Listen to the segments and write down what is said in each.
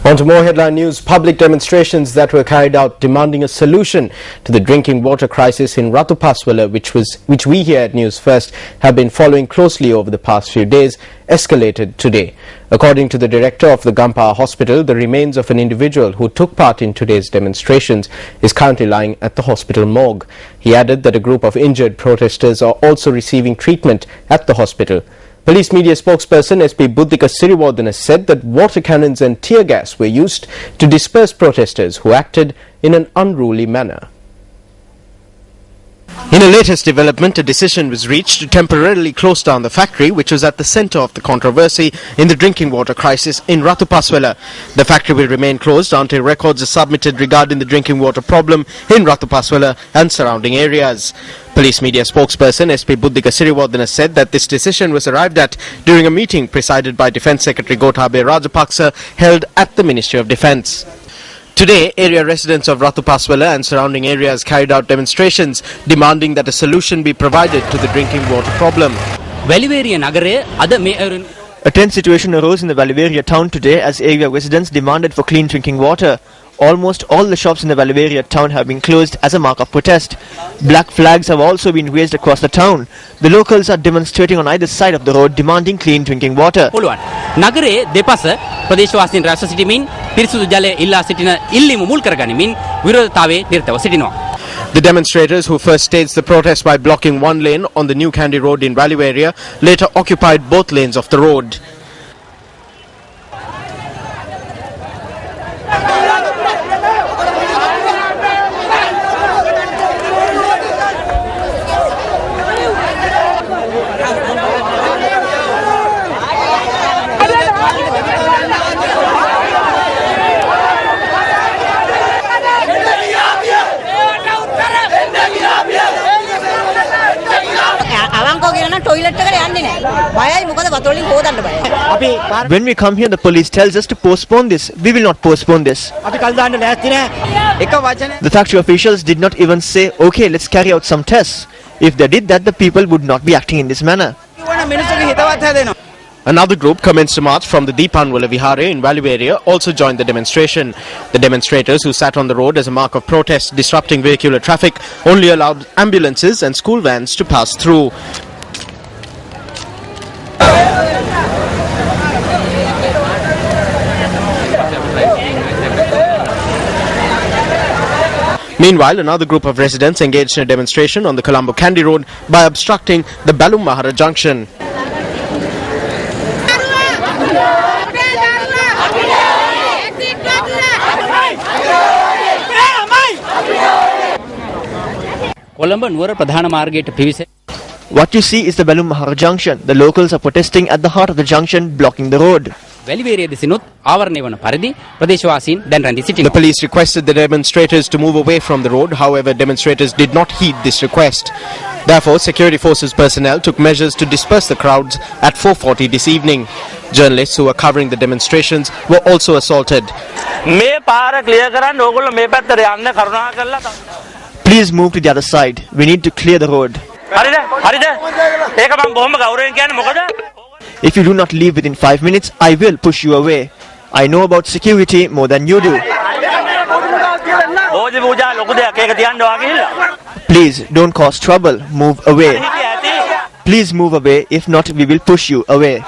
On to more headline news. Public demonstrations that were carried out demanding a solution to the drinking water crisis in Ratupaswala, which we here at Newsfirst have been following closely over the past few days, escalated today. According to the director of the Gampa hospital, the remains of an individual who took part in today's demonstrations is currently lying at the hospital morgue. He added that a group of injured protesters are also receiving treatment at the hospital. Police media spokesperson SP Buddhika Siriwardana said that water cannons and tear gas were used to disperse protesters who acted in an unruly manner. In a latest development, a decision was reached to temporarily close down the factory, which was at the centre of the controversy in the drinking water crisis in Ratupaswala. The factory will remain closed until records are submitted regarding the drinking water problem in Ratupaswala and surrounding areas. Police media spokesperson SP Buddhika Siriwardana said that this decision was arrived at during a meeting presided by Defence Secretary Gotabaya Rajapaksa held at the Ministry of Defence. Today, area residents of Ratupaswala and surrounding areas carried out demonstrations demanding that a solution be provided to the drinking water problem. A tense situation arose in the Valiveria town today as area residents demanded for clean drinking water. Almost all the shops in the Valiveria town have been closed as a mark of protest. Black flags have also been raised across the town. The locals are demonstrating on either side of the road demanding clean drinking water. නගරයේ දෙපස ප්‍රදේශවාසීන් රැස්ව සිටමින් පිරිසුදු ජලය ඉල්ලා සිටින ඉල්ලීම මුල් කරගනිමින් විරෝධතාවයේ නිරතව සිටිනවා. The demonstrators, who first staged the protest by blocking one lane on the New Kandy Road in Valiveria, later occupied both lanes of the road. When we come here, the police tells us to postpone this. We will not postpone this. The factory officials did not even say, okay, let's carry out some tests. If they did that, the people would not be acting in this manner. Another group commenced a march from the Deepanwala Vihare in Valiveria also joined the demonstration. The demonstrators, who sat on the road as a mark of protest disrupting vehicular traffic, only allowed ambulances and school vans to pass through. Meanwhile, another group of residents engaged in a demonstration on the Colombo Kandy Road by obstructing the Balum Mahara junction. What you see is the Balum Mahara junction. The locals are protesting at the heart of the junction, blocking the road. The police requested the demonstrators to move away from the road. However, demonstrators did not heed this request. Therefore, security forces personnel took measures to disperse the crowds at 4:40 this evening. Journalists who were covering the demonstrations were also assaulted. Please move to the other side. We need to clear the road. If you do not leave within 5 minutes, I will push you away. I know about security more than you do. Please don't cause trouble. Move away. Please move away. If not, we will push you away.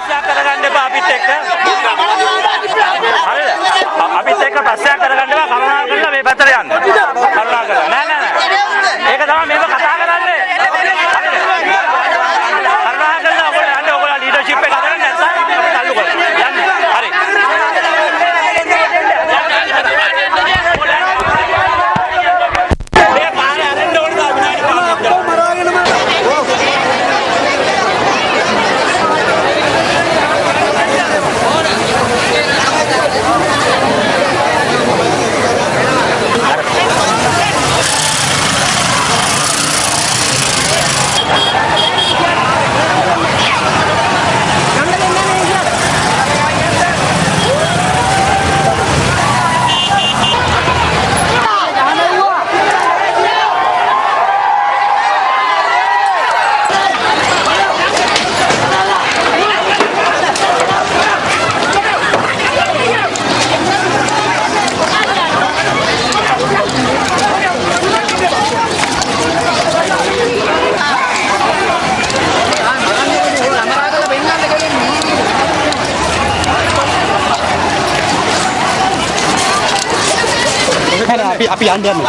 අපි යන්න යන්න.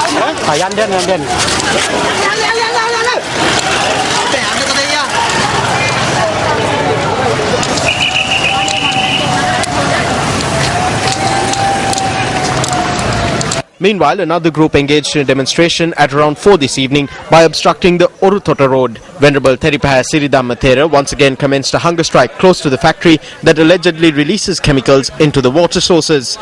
Meanwhile, another group engaged in a demonstration at around 4 this evening by obstructing the Orutota Road. Venerable Theripaya Siridhamma Thera once again commenced a hunger strike close to the factory that allegedly releases chemicals into the water sources.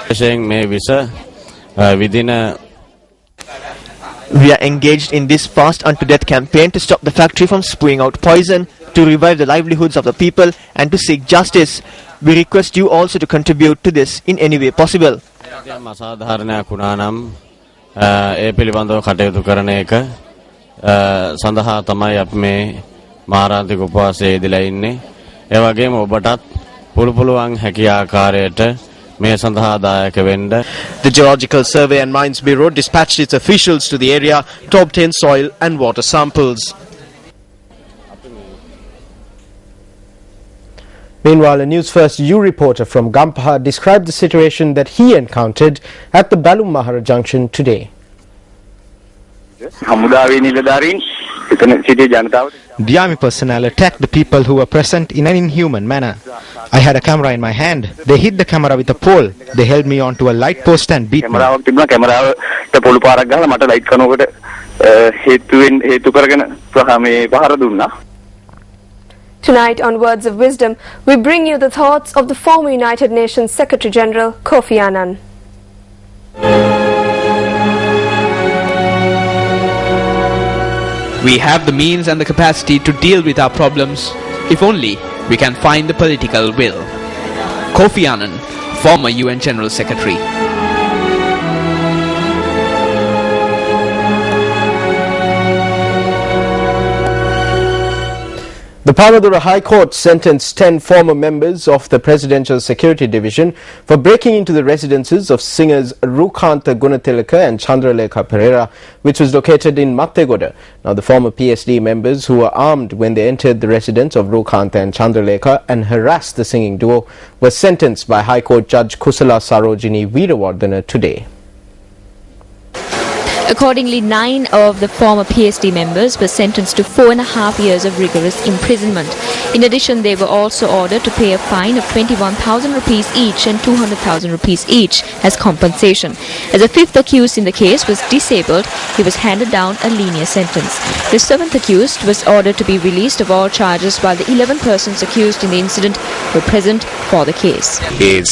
We are engaged in this fast unto death campaign to stop the factory from spewing out poison, to revive the livelihoods of the people and to seek justice. We request you also to contribute to this in any way possible. අසාධාරණයක් වුණා නම් ඒ පිළිබඳව කටයුතු කරන එක සඳහා තමයි අපි මේ මාරාන්තික උපවාසයේ යෙදලා ඉන්නේ. ඒ වගේම ඔබටත් පුළුවන් හැකි ආකාරයට මේ සඳහා දායක වෙන්න. The Geological Survey and Mines Bureau dispatched its officials to the area to obtain soil and water samples. Meanwhile, a Newsfirst U reporter from Gampaha described the situation that he encountered at the Balum Mahara junction today. The army personnel attacked the people who were present in an inhuman manner. I had a camera in my hand. They hit the camera with a pole. They held me onto a light post and beat me. Tonight on Words of Wisdom, we bring you the thoughts of the former United Nations Secretary General Kofi Annan. We have the means and the capacity to deal with our problems if only we can find the political will. Kofi Annan, former UN General Secretary. The Pamadura High Court sentenced 10 former members of the Presidential Security Division for breaking into the residences of singers Rukanta Gunatilaka and Chandralekha Pereira, which was located in Mattegoda. Now, the former PSD members who were armed when they entered the residence of Rukanta and Chandralekha and harassed the singing duo were sentenced by High Court Judge Kusala Sarojini Veerawardena today. Accordingly, 9 of the former PSD members were sentenced to 4.5 years of rigorous imprisonment. In addition, they were also ordered to pay a fine of 21,000 rupees each and 200,000 rupees each as compensation. As the 5th accused in the case was disabled, he was handed down a linear sentence. The 7th accused was ordered to be released of all charges, while the 11 persons accused in the incident were present for the case. They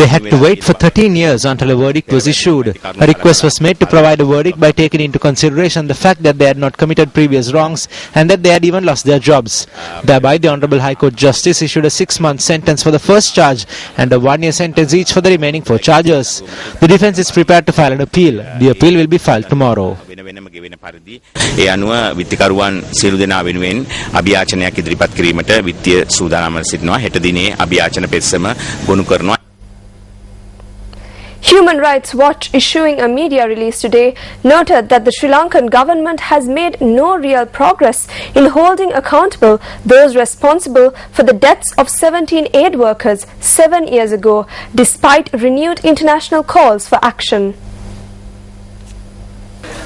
had to wait for 13 years until a verdict was issued. A request was made to provide a verdict by taking into consideration the fact that they had not committed previous wrongs and that they had even lost their jobs. Thereby, the Honorable High Court Justice issued a 6-month sentence for the first charge and a 1-year sentence each for the remaining 4 charges. The defence is prepared to file an appeal. The appeal will be filed tomorrow. ඒ අනුව විත්තිකරුවන් සියලු දෙනා වෙනුවෙන් අභියාචනයක් ඉදිරිපත් කිරීමට විත්තිය සූදානම්ව සිටිනවා. හෙට දිනේ අභියාචන පෙත්සම ගොනු කරනවා. Human Rights Watch, issuing a media release today, noted that the Sri Lankan government has made no real progress in holding accountable those responsible for the deaths of 17 aid workers 7 years ago, despite renewed international calls for action.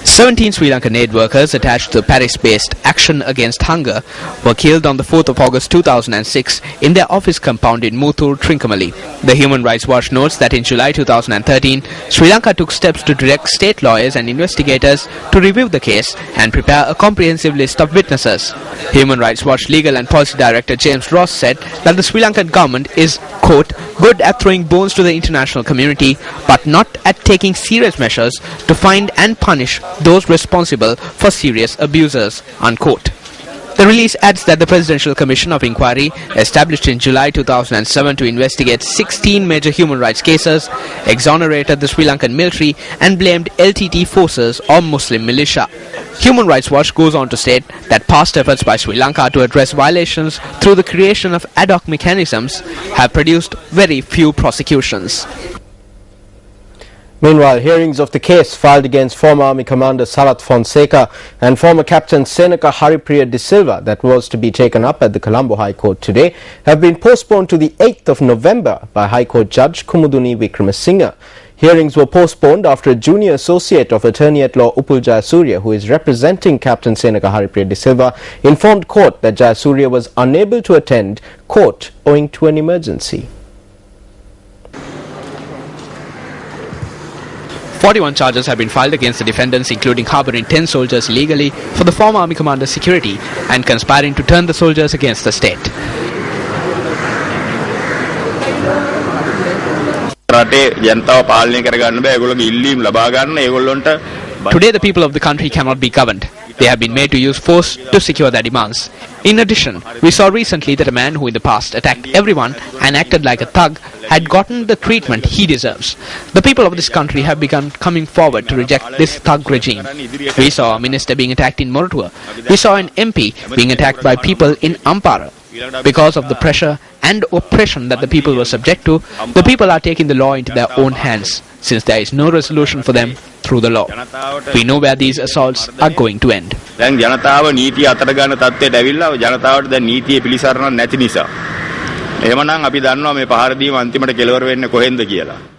17 Sri Lankan aid workers attached to the Paris-based Action Against Hunger were killed on the 4th of August 2006 in their office compound in Muthoor, Trincomalee. The Human Rights Watch notes that in July 2013, Sri Lanka took steps to direct state lawyers and investigators to review the case and prepare a comprehensive list of witnesses. Human Rights Watch Legal and Policy Director James Ross said that the Sri Lankan government is, quote, good at throwing bones to the international community, but not at taking serious measures to find and punish those responsible for serious abusers, unquote. The release adds that the Presidential Commission of Inquiry, established in July 2007 to investigate 16 major human rights cases, exonerated the Sri Lankan military and blamed LTT forces or Muslim militia. Human Rights Watch goes on to state that past efforts by Sri Lanka to address violations through the creation of ad hoc mechanisms have produced very few prosecutions. Meanwhile, hearings of the case filed against former Army Commander Sarath Fonseca and former Captain Senaka Haripriya De Silva that was to be taken up at the Colombo High Court today have been postponed to the 8th of November by High Court Judge Kumuduni Wickramasinghe. Hearings were postponed after a junior associate of Attorney-at-Law Upul Jayasuriya, who is representing Captain Senaka Haripriya De Silva, informed court that Jayasuriya was unable to attend court owing to an emergency. 41 charges have been filed against the defendants, including harboring 10 soldiers illegally for the former Army Commander's security and conspiring to turn the soldiers against the state. Today the people of the country cannot be governed. They have been made to use force to secure their demands. In addition, we saw recently that a man who in the past attacked everyone and acted like a thug had gotten the treatment he deserves. The people of this country have begun coming forward to reject this thug regime. We saw a minister being attacked in Moratua. We saw an MP being attacked by people in Ampara. Because of the pressure and oppression that the people were subject to, the people are taking the law into their own hands, since there is no resolution for them through the law. We know where these assaults are going to end. එහෙමනම් අපි දන්නවා මේ පහර දීම අන්තිමට කෙලවර වෙන්නේ කොහෙන්ද කියලා.